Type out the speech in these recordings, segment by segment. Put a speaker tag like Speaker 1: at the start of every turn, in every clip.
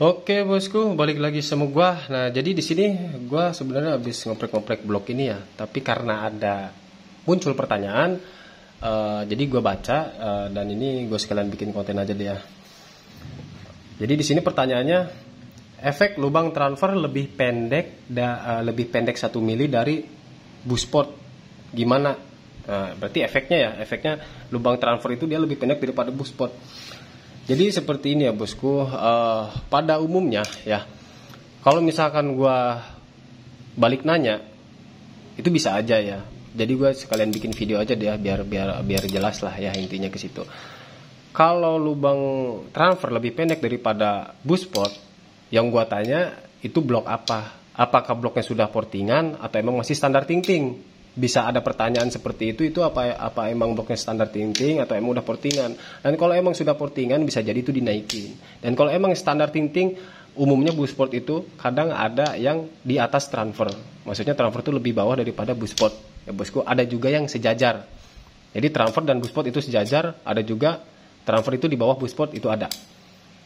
Speaker 1: Oke bosku, balik lagi sama gua. Nah, jadi di sini gua sebenarnya habis ngoprek-ngoprek blog ini ya. Tapi karena ada muncul pertanyaan, jadi gua baca dan ini gue sekalian bikin konten aja deh ya. Jadi di sini pertanyaannya, efek lubang transfer lebih pendek 1 mili dari busport. Gimana? Nah, berarti efeknya lubang transfer itu dia lebih pendek daripada busport. Jadi seperti ini ya bosku, pada umumnya ya, kalau misalkan gue balik nanya, itu bisa aja ya. Jadi gue sekalian bikin video aja deh ya, biar jelas lah ya intinya ke situ. Kalau lubang transfer lebih pendek daripada busport, yang gue tanya itu blok apa? Apakah bloknya sudah portingan atau emang masih standar ting-ting? Bisa ada pertanyaan seperti itu apa emang bloknya standar ting-ting atau emang udah portingan. Dan kalau emang sudah portingan bisa jadi itu dinaikin. Dan kalau emang standar ting-ting, umumnya busport itu kadang ada yang di atas transfer. Maksudnya transfer itu lebih bawah daripada busport. Ya bosku, ada juga yang sejajar. Jadi transfer dan busport itu sejajar, ada juga transfer itu di bawah busport itu ada.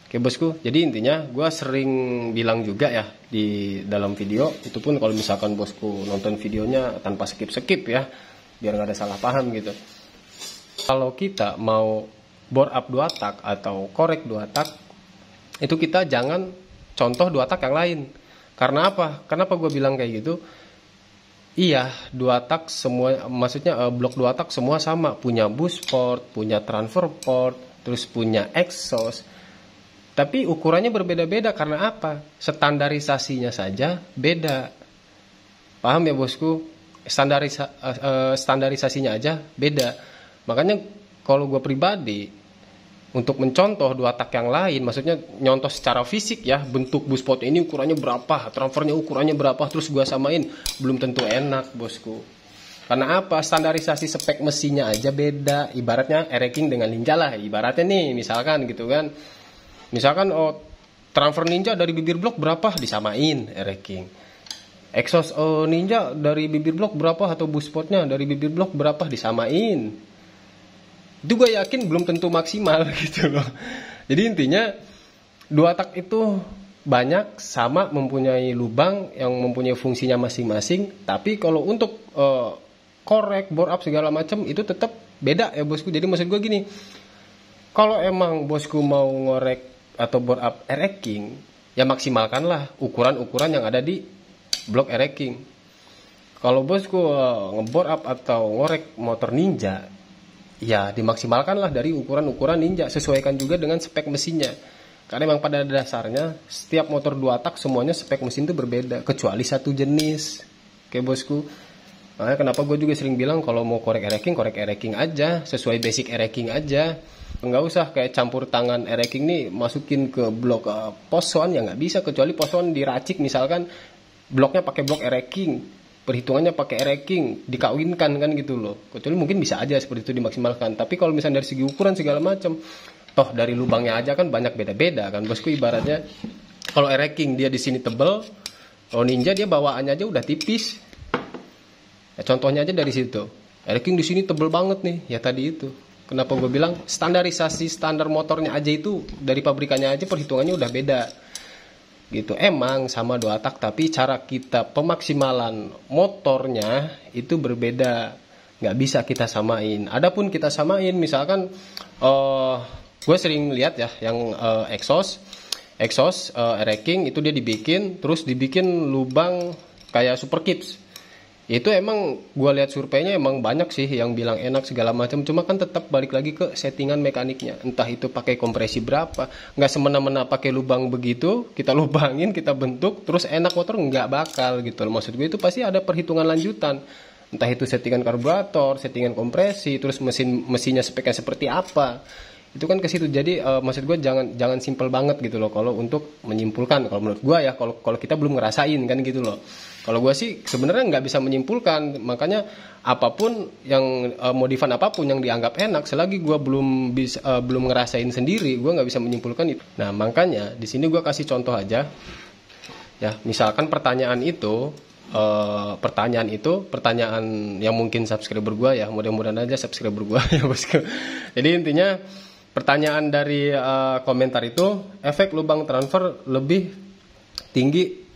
Speaker 1: Oke bosku, jadi intinya gue sering bilang juga ya di dalam video, itu pun kalau misalkan bosku nonton videonya tanpa skip ya, biar nggak ada salah paham gitu. Kalau kita mau bore up 2 tak atau korek 2 tak, itu kita jangan contoh 2 tak yang lain. Karena apa? Kenapa gue bilang kayak gitu? Iya, 2 tak semua, maksudnya blok 2 tak semua sama, punya busport, punya transfer port, terus punya exhaust. Tapi ukurannya berbeda-beda karena apa? Standarisasinya saja beda. Paham ya bosku? Standarisasinya aja beda. Makanya kalau gue pribadi, untuk mencontoh 2 tak yang lain, maksudnya nyontoh secara fisik ya, bentuk busport ini ukurannya berapa, transfernya ukurannya berapa, terus gue samain, belum tentu enak bosku. Karena apa? Standarisasi spek mesinnya aja beda. Ibaratnya Ereking dengan Ninja lah, ibaratnya nih, misalkan gitu kan. Misalkan transfer Ninja dari bibir blok berapa, disamain Ereking. Exhaust Ninja dari bibir blok berapa, atau buspotnya dari bibir blok berapa, disamain. Itu gue yakin belum tentu maksimal gitu loh. Jadi intinya 2 tak itu banyak sama, mempunyai lubang yang mempunyai fungsinya masing-masing. Tapi kalau untuk korek, bore up segala macam itu tetap beda ya bosku. Jadi maksud gue gini, kalau emang bosku mau ngorek atau bore up Ereking, ya maksimalkanlah ukuran-ukuran yang ada di blok Ereking. Kalau bosku ngebore up atau ngorek motor Ninja, ya dimaksimalkanlah dari ukuran-ukuran Ninja, sesuaikan juga dengan spek mesinnya. Karena memang pada dasarnya setiap motor 2 tak semuanya spek mesin itu berbeda, kecuali satu jenis. Oke bosku. Makanya kenapa gue juga sering bilang kalau mau korek Ereking aja, sesuai basic Ereking aja. Nggak usah kayak campur tangan Ereking nih masukin ke blok poson, ya nggak bisa, kecuali poson diracik misalkan bloknya pakai blok Ereking, perhitungannya pakai Ereking, dikawinkan kan gitu loh. Kecuali mungkin bisa aja seperti itu dimaksimalkan. Tapi kalau misalnya dari segi ukuran segala macam, toh dari lubangnya aja kan banyak beda-beda kan bosku. Ibaratnya kalau Ereking dia di sini tebel, kalau Ninja dia bawaannya aja udah tipis. Ya, contohnya aja dari situ. Ereking di sini tebel banget nih, ya tadi itu. Kenapa gue bilang standarisasi standar motornya aja itu dari pabrikannya aja perhitungannya udah beda. Gitu. Emang sama 2 tak, tapi cara kita pemaksimalan motornya itu berbeda. Nggak bisa kita samain. Adapun kita samain, misalkan gue sering lihat ya yang exhaust Ereking itu dia dibikin, terus dibikin lubang kayak super kips. Itu emang gue lihat surveinya emang banyak sih yang bilang enak segala macam, cuma kan tetap balik lagi ke settingan mekaniknya, entah itu pakai kompresi berapa. Nggak semena-mena pakai lubang begitu kita lubangin, kita bentuk terus enak motor, nggak bakal gitu loh. Maksud gue itu pasti ada perhitungan lanjutan, entah itu settingan karburator, settingan kompresi, terus mesinnya speknya seperti apa. Itu kan ke situ. Jadi maksud gue jangan simpel banget gitu loh kalau untuk menyimpulkan. Kalau menurut gue ya, kalau kita belum ngerasain kan gitu loh. Kalau gue sih sebenarnya nggak bisa menyimpulkan. Makanya apapun yang modifan apapun yang dianggap enak, selagi gue belum ngerasain sendiri, gue nggak bisa menyimpulkan itu. Nah makanya di sini gue kasih contoh aja. Ya misalkan pertanyaan pertanyaan yang mungkin subscriber gue ya, mudah-mudahan aja subscriber gue ya bosku. Jadi intinya pertanyaan dari komentar itu, efek lubang transfer lebih tinggi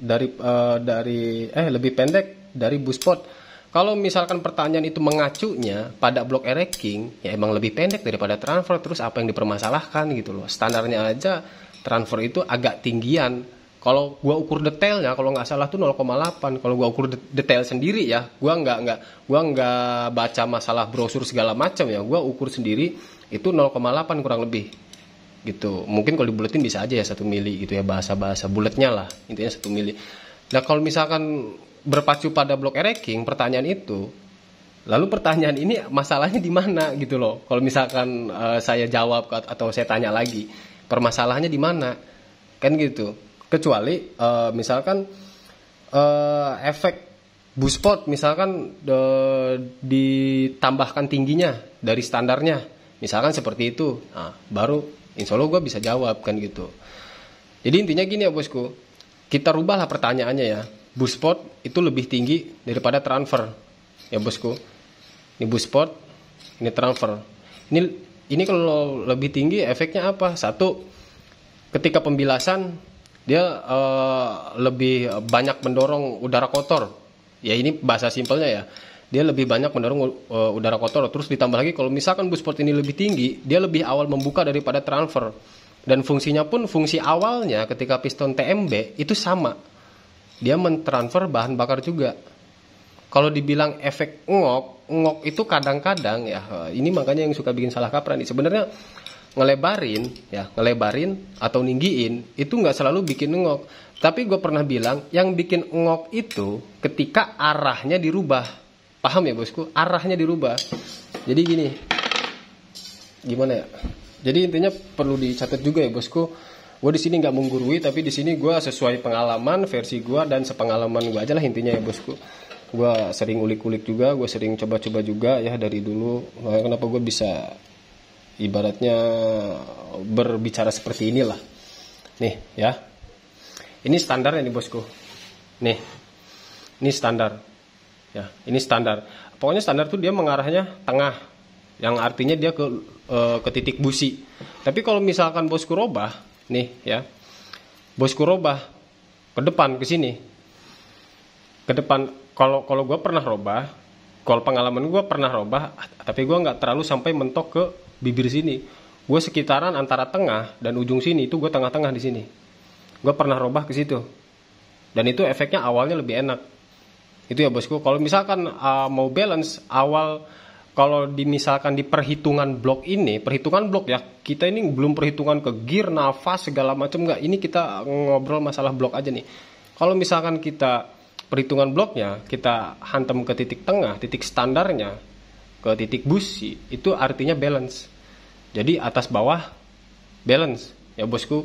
Speaker 1: lebih pendek dari boost pot. Kalau misalkan pertanyaan itu mengacunya pada block ereking, ya emang lebih pendek daripada transfer. Terus apa yang dipermasalahkan gitu loh? Standarnya aja transfer itu agak tinggian. Kalau gua ukur detailnya, kalau nggak salah tuh 0,8. Kalau gua ukur detail sendiri ya, gua nggak baca masalah brosur segala macam ya. Gua ukur sendiri itu 0,8 kurang lebih gitu. Mungkin kalau dibuletin bisa aja ya 1 mili gitu ya, bahasa buletnya lah, intinya 1 mili. Nah kalau misalkan berpacu pada block ereking pertanyaan itu, lalu pertanyaan ini masalahnya di mana gitu loh. Kalau misalkan saya jawab atau saya tanya lagi, permasalahannya di mana kan gitu. Kecuali misalkan efek boost pot misalkan ditambahkan tingginya dari standarnya, misalkan seperti itu, nah, baru insya Allah gue bisa jawab kan gitu. Jadi intinya gini ya bosku, kita rubahlah pertanyaannya ya. Boost pot itu lebih tinggi daripada transfer ya bosku. Ini boost pot, ini transfer. Ini kalau lebih tinggi efeknya apa? Satu, ketika pembilasan dia lebih banyak mendorong udara kotor. Ya ini bahasa simpelnya ya. Dia lebih banyak mendorong udara kotor. Terus ditambah lagi kalau misalkan boost pot ini lebih tinggi, dia lebih awal membuka daripada transfer. Dan fungsinya pun fungsi awalnya ketika piston TMB itu sama. Dia mentransfer bahan bakar juga. Kalau dibilang efek ngok itu kadang-kadang ya, ini makanya yang suka bikin salah kaprah nih. Sebenarnya ngelebarin atau ninggiin itu nggak selalu bikin ngok. Tapi gue pernah bilang yang bikin ngok itu ketika arahnya dirubah. Paham ya bosku? Arahnya dirubah. Jadi gini, gimana ya? Jadi intinya perlu dicatat juga ya bosku. Gue di sini nggak menggurui, tapi di sini gue sesuai pengalaman versi gue dan sepengalaman gue aja lah intinya ya bosku. Gue sering ulik-ulik juga, gue sering coba-coba juga ya dari dulu. Nah, kenapa gue bisa ibaratnya berbicara seperti inilah. Nih ya, ini standarnya nih bosku. Nih, ini standar. Ya, ini standar. Pokoknya standar tuh dia mengarahnya tengah, yang artinya dia ke titik busi. Tapi kalau misalkan bosku robah nih ya, bosku robah ke depan ke sini, ke depan. Kalau gue pernah robah, kalau pengalaman gue pernah robah, tapi gue nggak terlalu sampai mentok ke bibir sini. Gue sekitaran antara tengah dan ujung sini, itu gue tengah-tengah di sini. Gue pernah robah ke situ, dan itu efeknya awalnya lebih enak. Itu ya bosku. Kalau misalkan mau balance awal, kalau misalkan di perhitungan blok ini, perhitungan blok ya, kita ini belum perhitungan ke gear, nafas, segala macam nggak. Ini kita ngobrol masalah blok aja nih. Kalau misalkan kita perhitungan bloknya, kita hantam ke titik tengah, titik standarnya, ke titik busi, itu artinya balance. Jadi atas bawah balance ya bosku.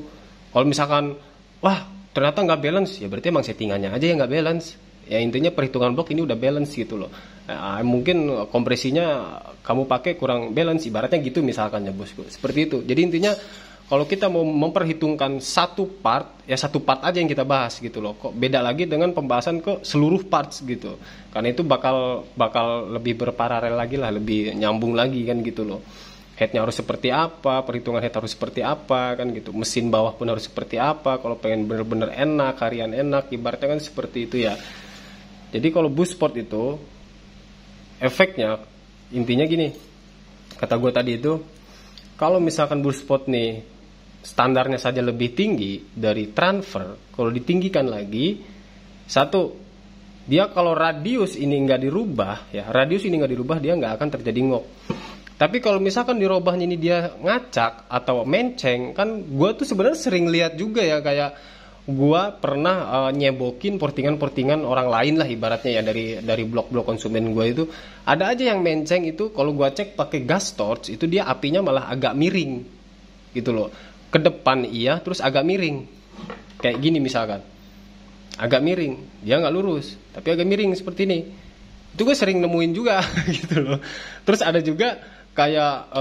Speaker 1: Kalau misalkan, wah ternyata nggak balance, ya berarti emang settingannya aja yang nggak balance. Ya intinya perhitungan blok ini udah balance gitu loh. Nah, mungkin kompresinya kamu pakai kurang balance, ibaratnya gitu misalkan ya bosku. Seperti itu. Jadi intinya kalau kita mau memperhitungkan satu part, ya satu part aja yang kita bahas gitu loh. Kok beda lagi dengan pembahasan ke seluruh parts gitu. Karena itu bakal lebih berparalel lagi lah, lebih nyambung lagi kan gitu loh. Headnya harus seperti apa, perhitungan head harus seperti apa kan gitu. Mesin bawah pun harus seperti apa. Kalau pengen bener-bener enak, harian enak, ibaratnya kan seperti itu ya. Jadi kalau boost sport itu efeknya intinya gini, kata gue tadi itu, kalau misalkan boost sport nih standarnya saja lebih tinggi dari transfer, kalau ditinggikan lagi, satu, dia kalau radius ini nggak dirubah, ya radius ini nggak dirubah, dia nggak akan terjadi ngok. Tapi kalau misalkan dirubahnya ini dia ngacak atau menceng, kan gue tuh sebenarnya sering lihat juga ya, kayak gua pernah nyebokin portingan-portingan orang lain lah ibaratnya ya, dari blok-blok konsumen gua itu ada aja yang menceng itu. Kalau gua cek pakai gas torch itu dia apinya malah agak miring gitu loh, ke depan iya terus agak miring kayak gini misalkan, agak miring, dia nggak lurus tapi agak miring seperti ini. Itu gue sering nemuin juga gitu loh. Terus ada juga kayak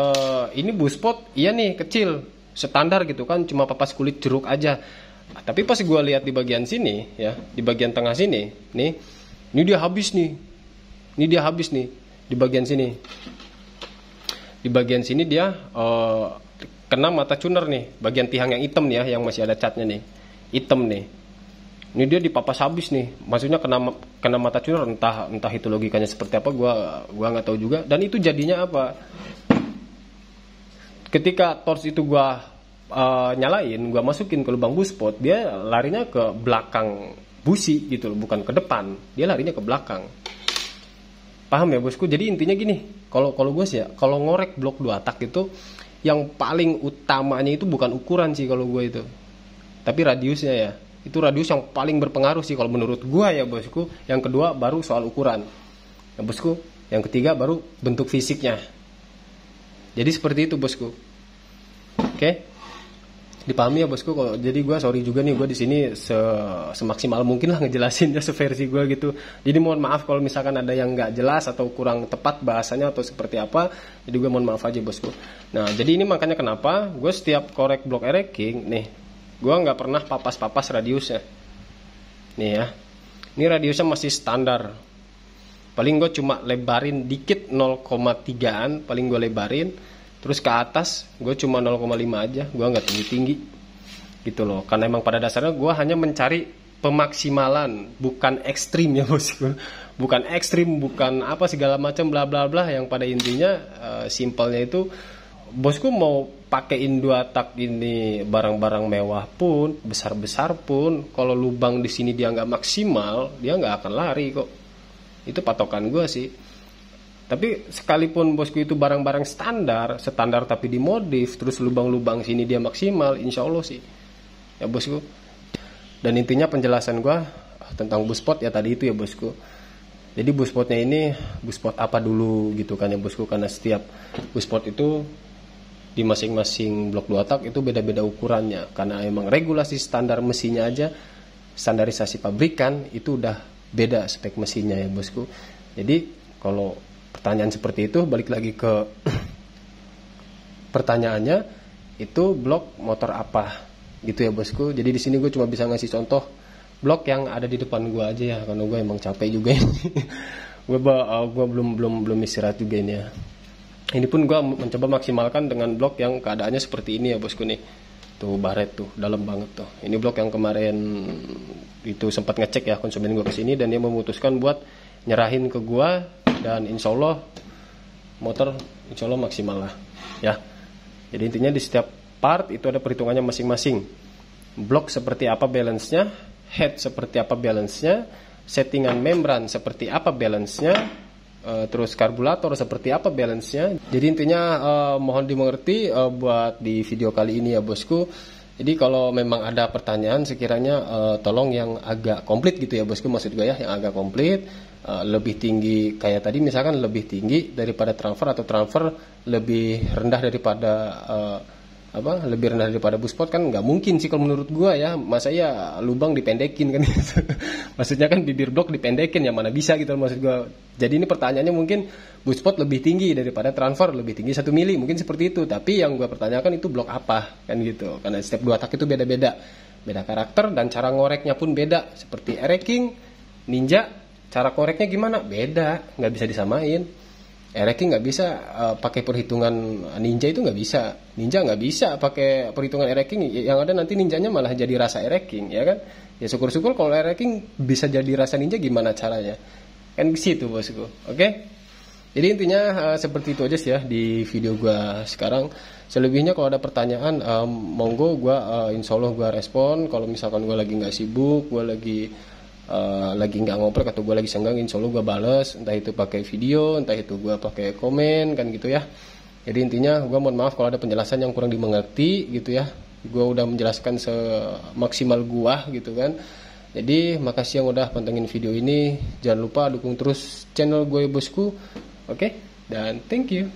Speaker 1: ini boost pot iya nih kecil standar gitu kan, cuma papas kulit jeruk aja. Tapi pas gue lihat di bagian sini ya, di bagian tengah sini nih, ini dia habis nih, di bagian sini, di bagian sini dia kena mata tuner nih, bagian tiang yang hitam nih ya, yang masih ada catnya nih, hitam nih. Ini dia dipapas habis nih, maksudnya kena mata tuner, entah itu logikanya seperti apa, gua nggak tahu juga. Dan itu jadinya apa? Ketika torch itu gua nyalain, gua masukin ke lubang buspot, dia larinya ke belakang busi gitu, bukan ke depan, dia larinya ke belakang. Paham ya bosku? Jadi intinya gini, kalau gue sih ya, kalau ngorek blok 2 tak itu yang paling utamanya itu bukan ukuran sih kalau gue itu, tapi radiusnya ya. Itu radius yang paling berpengaruh sih kalau menurut gue ya bosku. Yang kedua baru soal ukuran ya bosku. Yang ketiga baru bentuk fisiknya. Jadi seperti itu bosku. Oke, dipahami ya bosku. Jadi gue sorry juga nih, gue di sini semaksimal mungkin lah ngejelasinnya seversi gue gitu. Jadi mohon maaf kalau misalkan ada yang nggak jelas atau kurang tepat bahasanya atau seperti apa. Jadi gue mohon maaf aja bosku. Nah jadi ini makanya kenapa gue setiap korek blok ereking nih, gue nggak pernah papas radiusnya. Nih ya, ini radiusnya masih standar. Paling gue cuma lebarin dikit 0,3an, paling gue lebarin. Terus ke atas gue cuma 0,5 aja, gue nggak tinggi-tinggi gitu loh. Karena emang pada dasarnya gue hanya mencari pemaksimalan, bukan ekstrim ya bosku. Bukan ekstrim, bukan apa segala macam bla bla bla. Yang pada intinya simpelnya itu, bosku mau pakein 2 tak ini barang-barang mewah pun, besar-besar pun, kalau lubang di sini dia nggak maksimal, dia nggak akan lari kok. Itu patokan gue sih. Tapi sekalipun bosku itu barang-barang standar tapi dimodif, terus lubang-lubang sini dia maksimal, insya Allah sih ya bosku. Dan intinya penjelasan gue tentang buspot ya tadi itu ya bosku. Jadi buspotnya ini buspot apa dulu gitu kan ya bosku, karena setiap buspot itu di masing-masing blok 2 tak itu beda-beda ukurannya, karena emang regulasi standar mesinnya aja, standarisasi pabrikan itu udah beda spek mesinnya ya bosku. Jadi kalau pertanyaan seperti itu, balik lagi ke pertanyaannya, itu blok motor apa gitu ya bosku. Jadi di sini gue cuma bisa ngasih contoh blok yang ada di depan gue aja ya, karena gue emang capek juga ini. gue belum istirahat juga ini ya. Ini pun gue mencoba maksimalkan dengan blok yang keadaannya seperti ini ya bosku nih. Tuh baret tuh, dalam banget tuh. Ini blok yang kemarin itu sempat ngecek ya konsumen gue kesini, dan dia memutuskan buat nyerahin ke gue. Dan insya Allah motor insya Allah maksimal lah ya. Jadi intinya di setiap part itu ada perhitungannya masing-masing. Blok seperti apa balance-nya, head seperti apa balance-nya, settingan membran seperti apa balance-nya, terus karburator seperti apa balance-nya. Jadi intinya mohon dimengerti buat di video kali ini ya bosku. Jadi kalau memang ada pertanyaan sekiranya tolong yang agak komplit gitu ya bosku, maksud gue ya, yang agak komplit, lebih tinggi kayak tadi misalkan lebih tinggi daripada transfer, atau transfer lebih rendah daripada lebih rendah daripada buspot, kan nggak mungkin sih kalau menurut gua ya. Masa ya lubang dipendekin kan gitu. Maksudnya kan bibir blok dipendekin, ya mana bisa gitu maksud gua. Jadi ini pertanyaannya mungkin buspot lebih tinggi daripada transfer, lebih tinggi 1 mili, mungkin seperti itu. Tapi yang gua pertanyakan itu blok apa kan gitu, karena setiap 2 tak itu beda-beda, beda karakter, dan cara ngoreknya pun beda. Seperti ereking, ninja, cara koreknya gimana? Beda, nggak bisa disamain. Ereking nggak bisa pakai perhitungan ninja, itu nggak bisa. Ninja nggak bisa pakai perhitungan ereking, yang ada nanti ninjanya malah jadi rasa ereking, ya kan? Ya syukur-syukur kalau ereking bisa jadi rasa ninja, gimana caranya? Kan ke situ bosku. Oke? Jadi intinya seperti itu aja sih ya di video gua sekarang. Selebihnya kalau ada pertanyaan monggo gua insya Allah gua respon. Kalau misalkan gua lagi nggak sibuk, gua lagi nggak ngoprek atau gue lagi senggang, insya Allah gue bales, entah itu pakai video, entah itu gue pakai komen kan gitu ya. Jadi intinya gue mohon maaf kalau ada penjelasan yang kurang dimengerti gitu ya. Gue udah menjelaskan semaksimal gue gitu kan. Jadi makasih yang udah pantengin video ini. Jangan lupa dukung terus channel gue bosku. Oke, dan thank you.